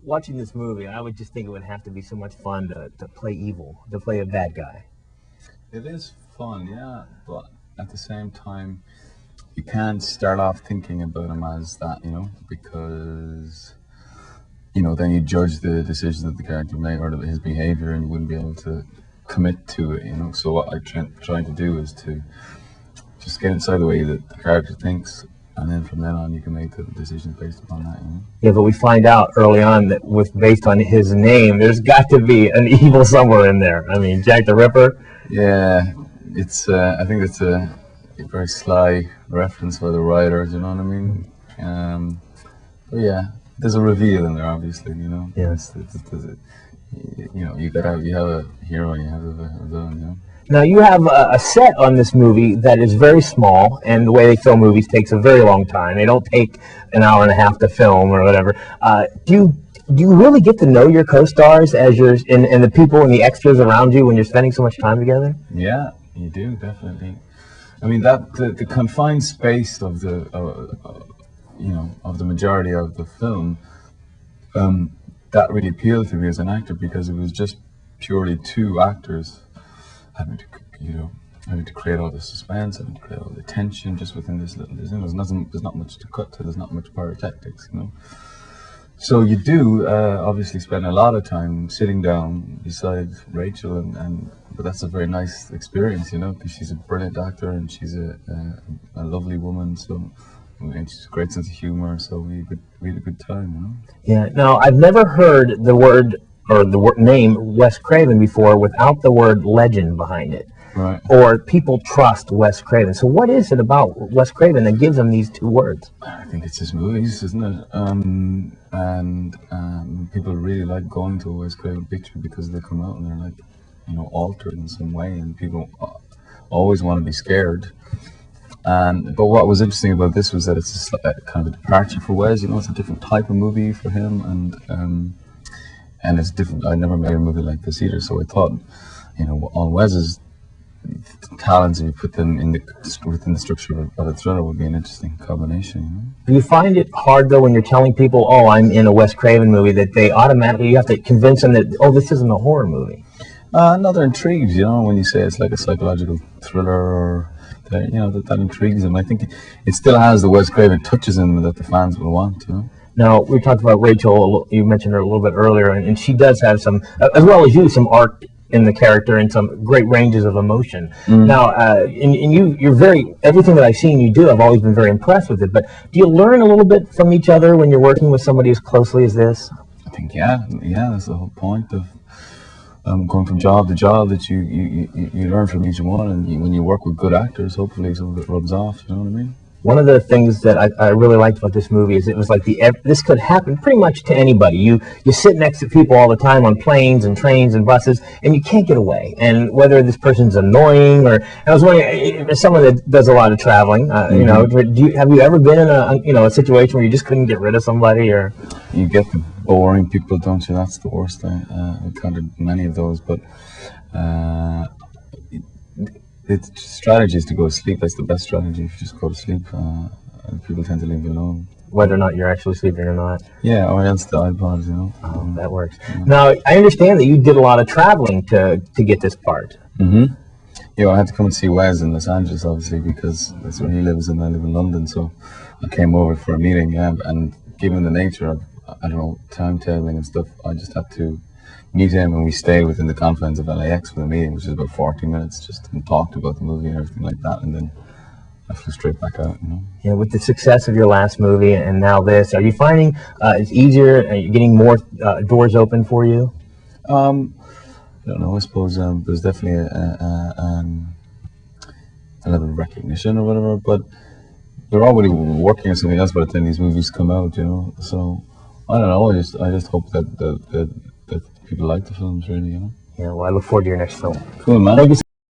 Watching this movie, I would just think it would have to be so much fun to play evil, to play a bad guy. It is fun, yeah, but at the same time, you can't start off thinking about him as that, because, then you judge the decisions that the character made or his behavior, and you wouldn't be able to commit to it, So what I'm trying to do is to just get inside the way that the character thinks, and then from then on you can make the decisions based upon that. Yeah, but we find out early on that based on his name, there's got to be an evil somewhere in there. I mean, Jack the Ripper. Yeah, it's. I think it's a very sly reference by the writers. You know what I mean? But yeah, there's a reveal in there, obviously. Yeah. You have a hero, you have a villain. Now, you have a set on this movie that is very small, and the way they film movies takes a very long time. They don't take an hour and a half to film or whatever. Do you really get to know your co-stars as and the people and the extras around you when you're spending so much time together? Yeah, you do, definitely. I mean, that the confined space of the majority of the film, that really appealed to me as an actor, because it was just purely two actors having to create all the suspense, having to create all the tension just within this little. There's not much to cut to. There's not much pyrotechnics, So you do obviously spend a lot of time sitting down beside Rachel, but that's a very nice experience, because she's a brilliant actor and she's a lovely woman. And she's a great sense of humor. So we had a good time, Yeah. Now, I've never heard the word or the name Wes Craven before without the word legend behind it. Right. Or people trust Wes Craven. So what is it about Wes Craven that gives him these two words? I think it's his movies, isn't it? And people really like going to a Wes Craven picture because they come out and they're like, altered in some way, and people always want to be scared. But what was interesting about this was that it's a kind of a departure for Wes. It's a different type of movie for him, and it's different. I never made a movie like this either, so I thought, all Wes's talents, if you put them within the structure of a thriller, would be an interesting combination. Do you find it hard, though, when you're telling people, "Oh, I'm in a Wes Craven movie," that they automatically, you have to convince them that, "Oh, this isn't a horror movie"? No, they're intrigued. When you say it's like a psychological thriller, or that intrigues them. I think it still has the Wes Craven touches in that the fans will want. Now, we talked about Rachel, you mentioned her a little bit earlier, and she does have some, as well as you, some arc in the character and some great ranges of emotion. Now, and you're everything that I've seen you do, I've always been very impressed with it, but do you learn a little bit from each other when you're working with somebody as closely as this? I think, yeah, that's the whole point of going from job to job, that you learn from each one, and when you work with good actors, hopefully some of it rubs off, you know what I mean? One of the things that I really liked about this movie is it was like this could happen pretty much to anybody. You sit next to people all the time on planes and trains and buses, and you can't get away. And whether this person's annoying I was wondering, as someone that does a lot of traveling, have you ever been in a situation where you just couldn't get rid of somebody? Or you get the boring people, don't you? That's the worst. I encountered many of those, but. It's strategy is to go to sleep. That's the best strategy. If you just go to sleep, people tend to leave you alone. Whether or not you're actually sleeping or not. Yeah, or else the iPods, Oh, that works. Yeah. Now, I understand that you did a lot of traveling to get this part. Mm-hmm. Yeah, I had to come and see Wes in Los Angeles, obviously, because that's where he lives, and I live in London. So I came over for a meeting, yeah, and given the nature of, timetabling and stuff, I just had to meet him, and we stayed within the confines of LAX for the meeting, which is about 40 minutes, just and talked about the movie and everything like that, and then I flew straight back out. Yeah, with the success of your last movie and now this, are you finding it's easier? Are you getting more doors open for you? I don't know. I suppose there's definitely a level of recognition or whatever, but they're already working on something else by the time these movies come out, So I don't know. I just hope that people like the films, really, Yeah, well, I look forward to your next film. Cool, man. Thank you.